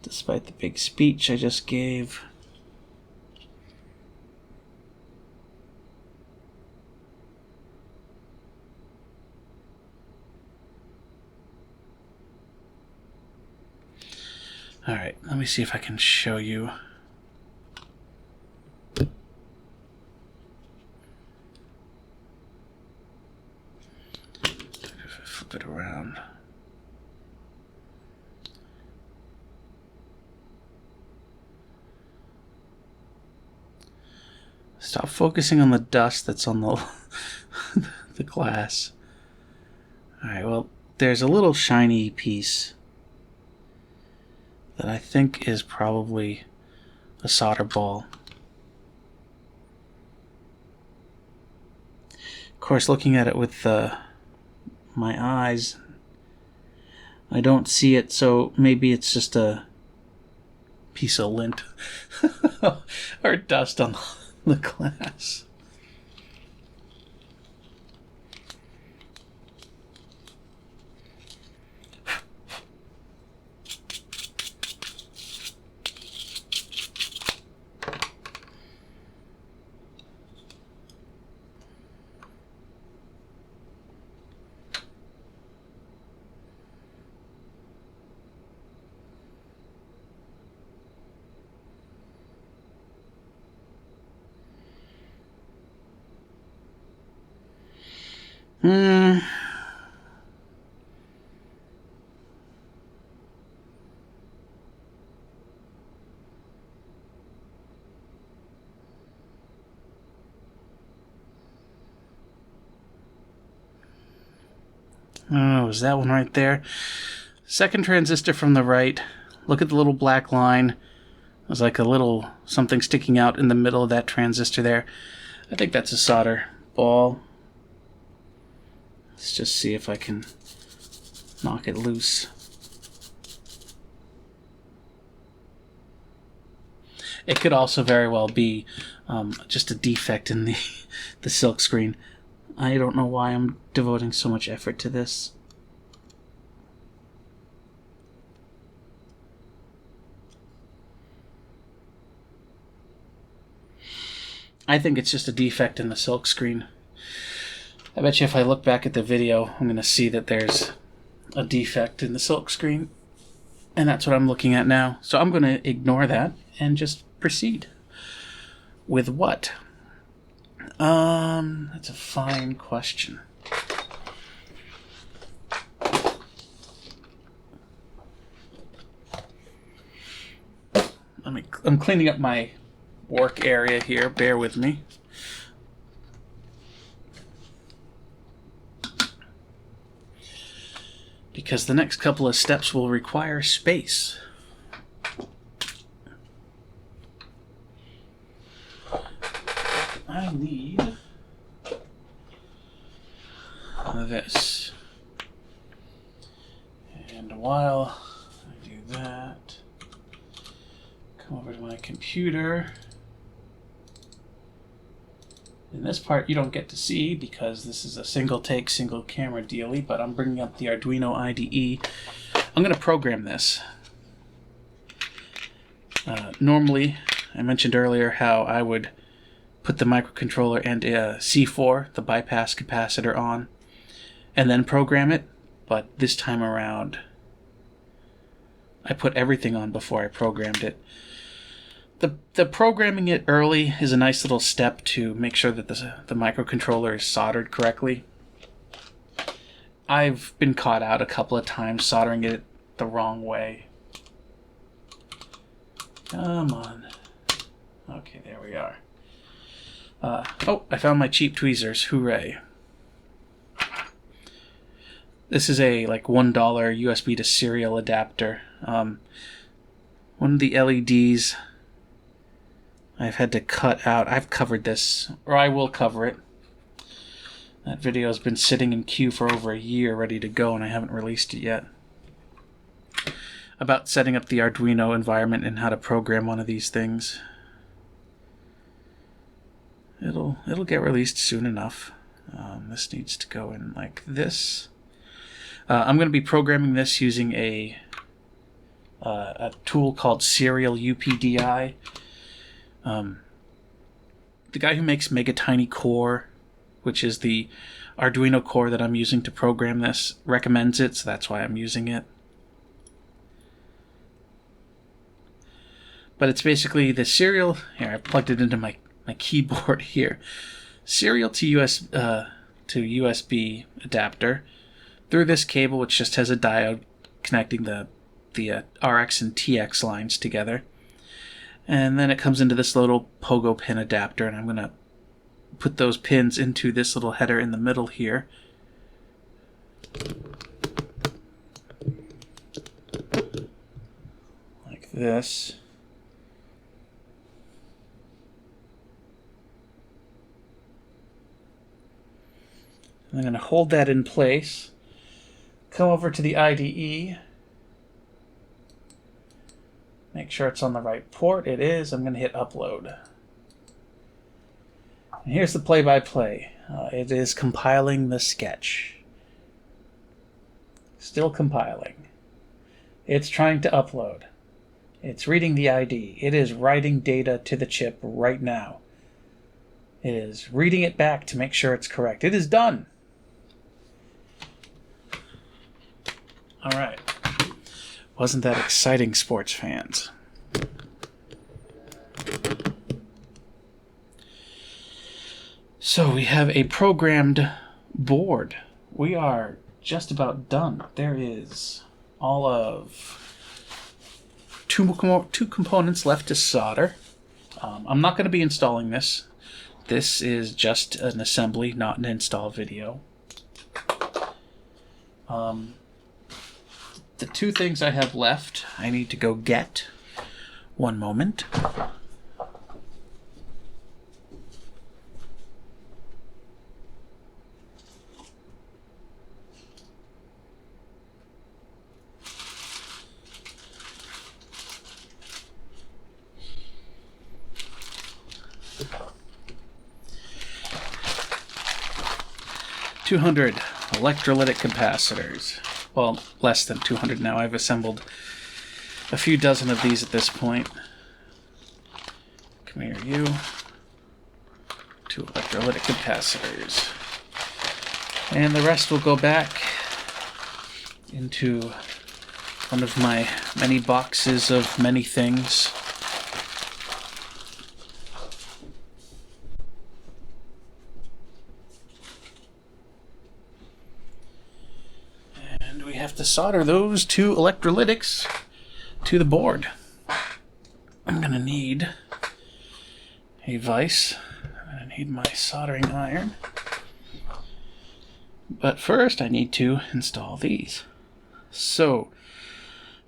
despite the big speech I just gave. Alright, let me see if I can show you. If I flip it around. Stop focusing on the dust that's on the the glass. Alright, well, there's a little shiny piece that I think is probably a solder ball. Of course, looking at it with my eyes, I don't see it, so maybe it's just a piece of lint or dust on the glass. Hmm. Oh, is that one right there? Second transistor from the right. Look at the little black line. There's like a little something sticking out in the middle of that transistor there. I think that's a solder ball. Let's just see if I can knock it loose. It could also very well be just a defect in the silk screen. I don't know why I'm devoting so much effort to this. I think it's just a defect in the silk screen. I bet you if I look back at the video, I'm going to see that there's a defect in the silk screen. And that's what I'm looking at now. So I'm going to ignore that and just proceed. With what? That's a fine question. I'm cleaning up my work area here. Bear with me. Because the next couple of steps will require space. I need this. And while I do that, come over to my computer. In this part you don't get to see because this is a single take, single camera dealy, but I'm bringing up the Arduino IDE. I'm going to program this. Normally, I mentioned earlier how I would put the microcontroller and C4, the bypass capacitor, on, and then program it, but this time around I put everything on before I programmed it. The programming it early is a nice little step to make sure that the microcontroller is soldered correctly. I've been caught out a couple of times soldering it the wrong way. Come on. Okay, there we are. Oh, I found my cheap tweezers. Hooray. This is a like $1 USB to serial adapter. One of the LEDs I've had to cut out. I've covered this, or I will cover it. That video has been sitting in queue for over a year ready to go, and I haven't released it yet. About setting up the Arduino environment and how to program one of these things. It'll get released soon enough. This needs to go in like this. I'm going to be programming this using a tool called Serial UPDI. The guy who makes Mega Tiny Core, which is the Arduino core that I'm using to program this, recommends it, so that's why I'm using it. But it's basically the serial. Here, I plugged it into my keyboard here. Serial to USB adapter through this cable, which just has a diode connecting the RX and TX lines together. And then it comes into this little pogo pin adapter, and I'm going to put those pins into this little header in the middle here. Like this. I'm going to hold that in place. Come over to the IDE. Make sure it's on the right port. It is. I'm going to hit upload. And here's the play-by-play. It is compiling the sketch. Still compiling. It's trying to upload. It's reading the ID. It is writing data to the chip right now. It is reading it back to make sure it's correct. It is done. All right. Wasn't that exciting, sports fans? So we have a programmed board. We are just about done. There is all of two components left to solder. I'm not going to be installing this. This is just an assembly, not an install video. The two things I have left, I need to go get. One moment. $200 electrolytic capacitors. Well, less than 200 now. I've assembled a few dozen of these at this point. Come here, you. 2 electrolytic capacitors. And the rest will go back into one of my many boxes of many things. And we have to solder those 2 electrolytics to the board. I'm going to need a vise. I need my soldering iron. But first I need to install these. So,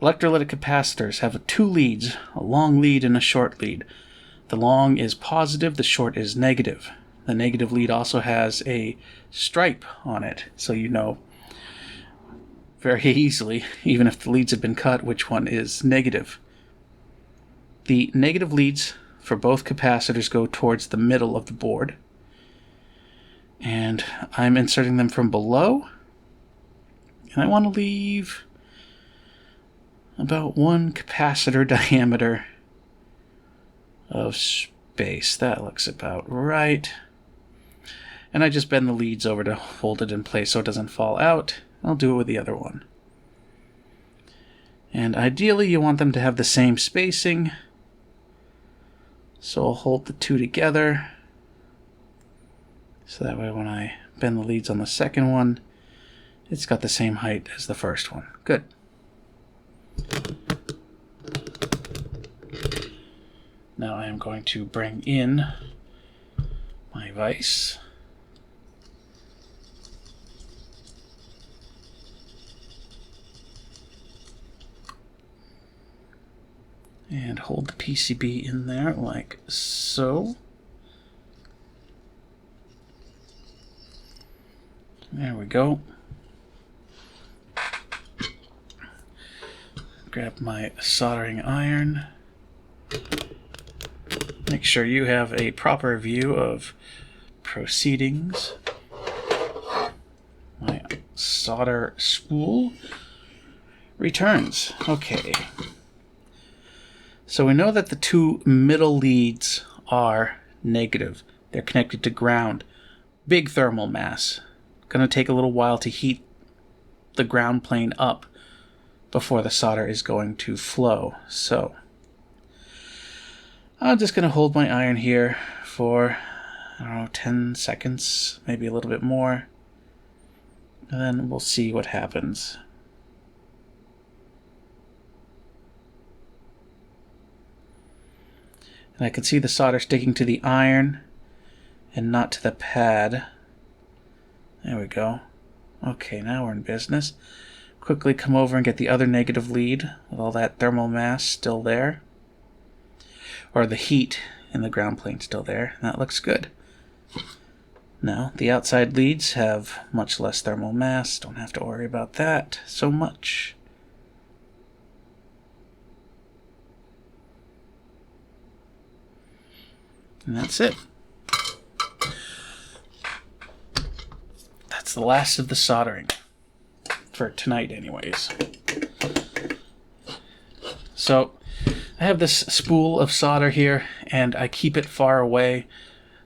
electrolytic capacitors have 2 leads, a long lead and a short lead. The long is positive, the short is negative. The negative lead also has a stripe on it, so you know very easily, even if the leads have been cut, which one is negative. The negative leads for both capacitors go towards the middle of the board. And I'm inserting them from below. And I want to leave about 1 capacitor diameter of space. That looks about right. And I just bend the leads over to hold it in place so it doesn't fall out. I'll do it with the other one. And ideally you want them to have the same spacing. So I'll hold the 2 together. So that way when I bend the leads on the second one, it's got the same height as the first one. Good. Now I am going to bring in my vise. And hold the PCB in there like so. There we go. Grab my soldering iron. Make sure you have a proper view of proceedings. My solder spool returns. Okay. So we know that the 2 middle leads are negative. They're connected to ground. Big thermal mass. Going to take a little while to heat the ground plane up before the solder is going to flow. So I'm just going to hold my iron here for, I don't know, 10 seconds, maybe a little bit more. And then we'll see what happens. And I can see the solder sticking to the iron and not to the pad. There we go. Okay, now we're in business. Quickly come over and get the other negative lead with all that thermal mass still there. Or the heat in the ground plane still there. That looks good. Now, the outside leads have much less thermal mass. Don't have to worry about that so much. And that's it. That's the last of the soldering. For tonight, anyways. So, I have this spool of solder here, and I keep it far away.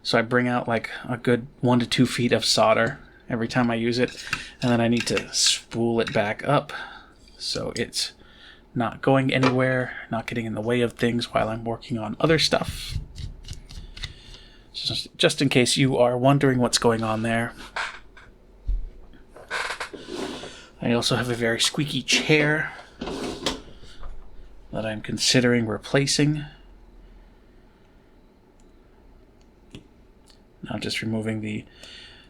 So I bring out like a good 1 to 2 feet of solder every time I use it. And then I need to spool it back up so it's not going anywhere, not getting in the way of things while I'm working on other stuff. Just in case you are wondering what's going on there. I also have a very squeaky chair that I'm considering replacing. Now just removing the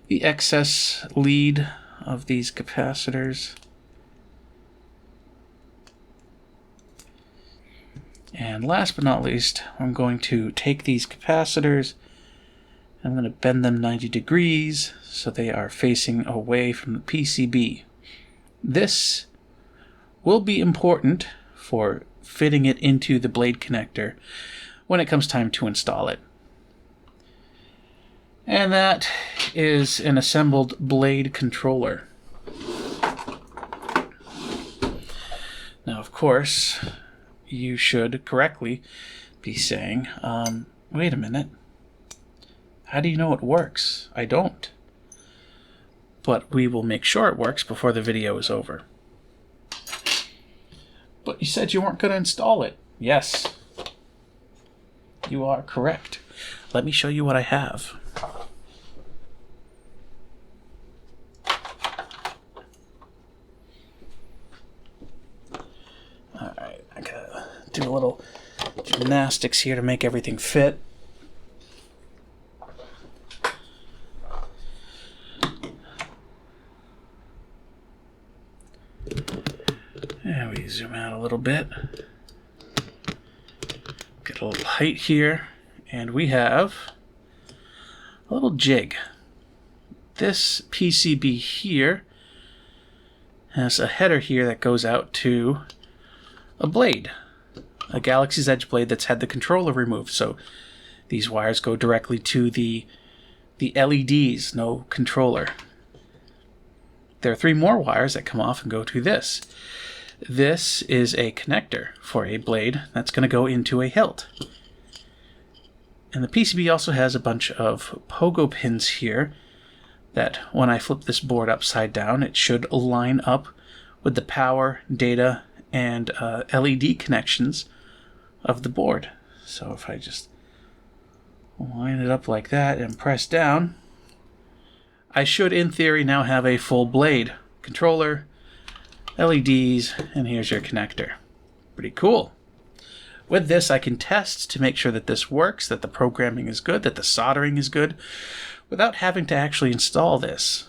excess lead of these capacitors. And last but not least, I'm going to take these capacitors, I'm going to bend them 90 degrees so they are facing away from the PCB. This will be important for fitting it into the blade connector when it comes time to install it. And that is an assembled blade controller. Now, of course, you should correctly be saying, wait a minute, how do you know it works? I don't. But we will make sure it works before the video is over. But you said you weren't going to install it. Yes, you are correct. Let me show you what I have. Alright, I gotta do a little gymnastics here to make everything fit. And we zoom out a little bit. Get a little height here. And we have a little jig. This PCB here has a header here that goes out to a blade, a Galaxy's Edge blade that's had the controller removed. So these wires go directly to the LEDs, no controller. There are 3 more wires that come off and go to this. This is a connector for a blade that's going to go into a hilt. And the PCB also has a bunch of pogo pins here that when I flip this board upside down, it should line up with the power, data, and LED connections of the board. So if I just line it up like that and press down, I should, in theory, now have a full blade controller, LEDs, and here's your connector. Pretty cool. With this, I can test to make sure that this works, that the programming is good, that the soldering is good, without having to actually install this.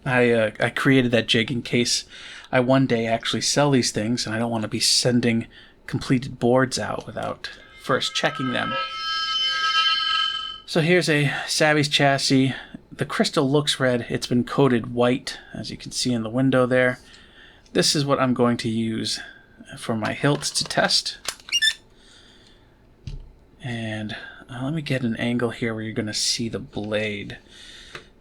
I created that jig in case I one day actually sell these things, and I don't want to be sending completed boards out without first checking them. So here's a Savvy's chassis. The crystal looks red. It's been coated white, as you can see in the window there. This is what I'm going to use for my hilts to test. And let me get an angle here where you're going to see the blade.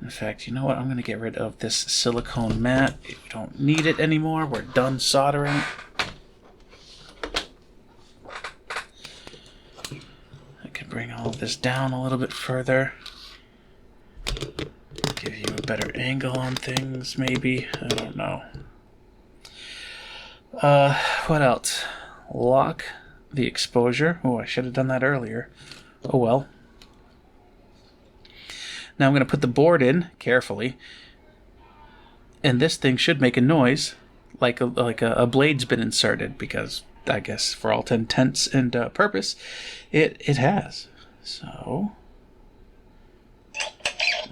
In fact, you know what? I'm going to get rid of this silicone mat. We don't need it anymore. We're done soldering. I can bring all of this down a little bit further. Give you a better angle on things, maybe. I don't know. What else? Lock the exposure. Oh, I should have done that earlier. Oh well. Now I'm going to put the board in carefully, and this thing should make a noise like a blade's been inserted, because I guess for all intents and purpose it has. So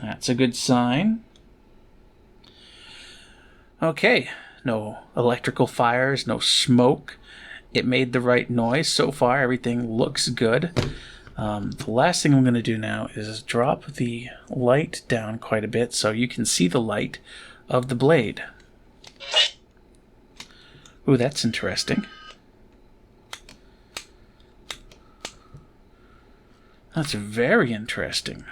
that's a good sign. Okay, no electrical fires, no smoke. It made the right noise. So far everything looks good. The last thing I'm going to do now is drop the light down quite a bit so you can see the light of the blade. Ooh, that's interesting. That's very interesting.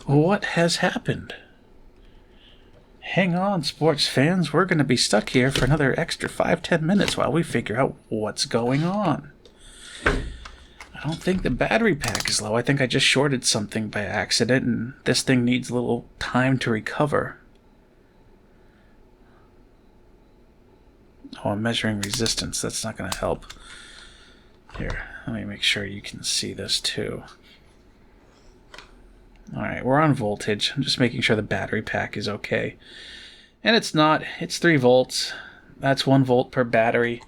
What has happened? Hang on, sports fans. We're going to be stuck here for another extra 5-10 minutes while we figure out what's going on. I don't think the battery pack is low. I think I just shorted something by accident, and this thing needs a little time to recover. Oh, I'm measuring resistance. That's not going to help. Here, let me make sure you can see this too. Alright, we're on voltage. I'm just making sure the battery pack is okay. And it's not. It's 3 volts. That's 1 volt per battery.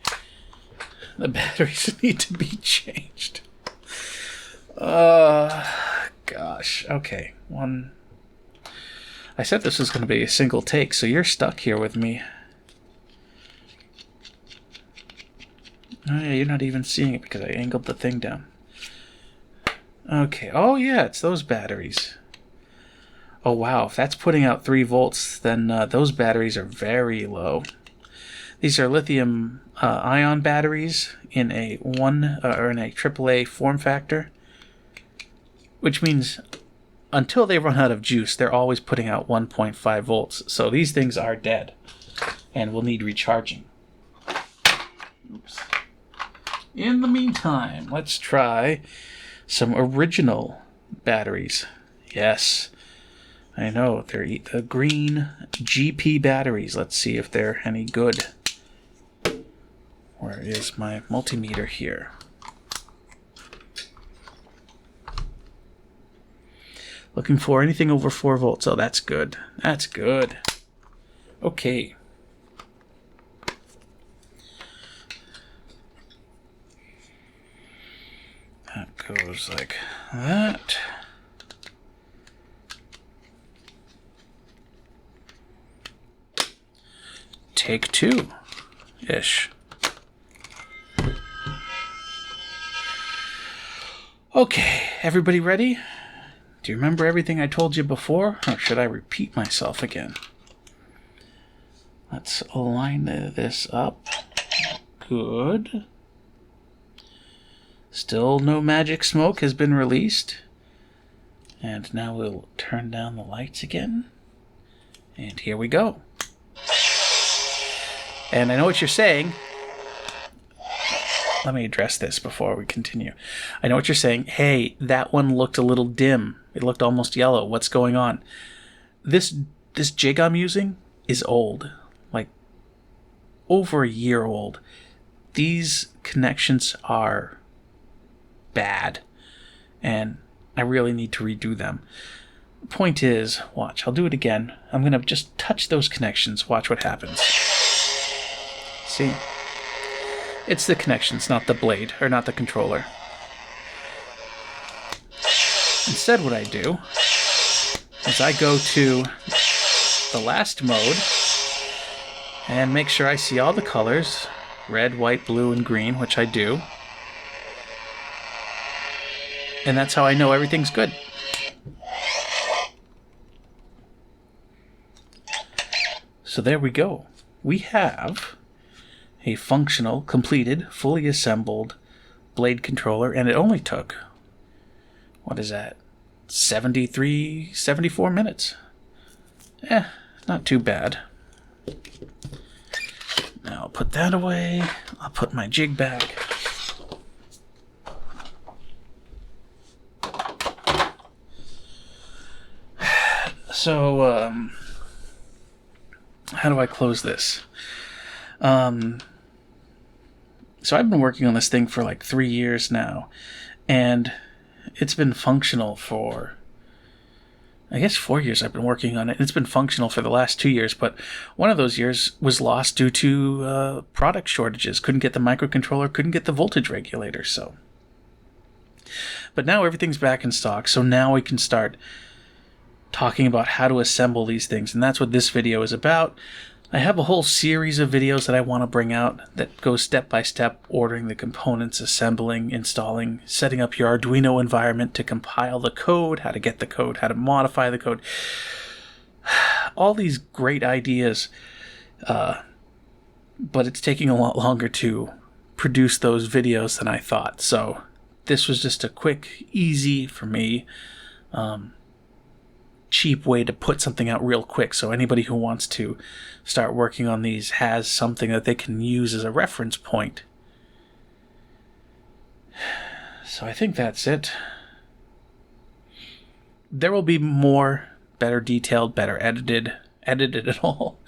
The batteries need to be changed. Gosh. Okay. I said this was going to be a single take, so you're stuck here with me. Oh yeah, you're not even seeing it because I angled the thing down. Okay. Oh yeah, it's those batteries. Oh wow, if that's putting out 3 volts, then those batteries are very low. These are lithium ion batteries in a AAA form factor, which means until they run out of juice, they're always putting out 1.5 volts. So these things are dead and will need recharging. Oops. In the meantime, let's try some original batteries. Yes, I know, they're the green GP batteries. Let's see if they're any good. Where is my multimeter here? Looking for anything over 4 volts. Oh, that's good. That's good. Okay. That goes like that. Take 2-ish. Okay, everybody ready? Do you remember everything I told you before, or should I repeat myself again? Let's line this up. Good. Still no magic smoke has been released. And now we'll turn down the lights again. And here we go. And I know what you're saying. Let me address this before we continue. I know what you're saying. Hey, that one looked a little dim. It looked almost yellow. What's going on? This jig I'm using is old. Like, over a year old. These connections are bad. And I really need to redo them. Point is, watch, I'll do it again. I'm going to just touch those connections. Watch what happens. See? It's the connections, not the blade, or not the controller. Instead, what I do is I go to the last mode and make sure I see all the colors, red, white, blue, and green, which I do. And that's how I know everything's good. So there we go. We have a functional, completed, fully assembled blade controller, and it only took, what is that, 74 minutes. Not too bad. Now I'll put that away. I'll put my jig back. So, how do I close this? So I've been working on this thing for like 3 years now, and it's been functional for, I guess 4 years I've been working on it. It's been functional for the last 2 years, but one of those years was lost due to product shortages. Couldn't get the microcontroller, couldn't get the voltage regulator, so. But now everything's back in stock, so now we can start talking about how to assemble these things, and that's what this video is about. I have a whole series of videos that I want to bring out that goes step by step, ordering the components, assembling, installing, setting up your Arduino environment to compile the code, how to get the code, how to modify the code. All these great ideas, but it's taking a lot longer to produce those videos than I thought. So this was just a quick, easy for me, cheap way to put something out real quick, so anybody who wants to start working on these has something that they can use as a reference point. So I think that's it. There will be more better detailed, better edited edited at all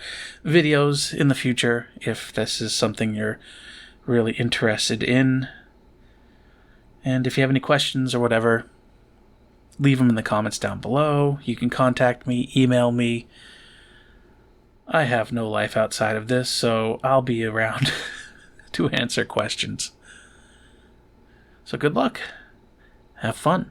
videos in the future if this is something you're really interested in. And if you have any questions or whatever, leave them in the comments down below. You can contact me, email me. I have no life outside of this, so I'll be around to answer questions. So good luck. Have fun.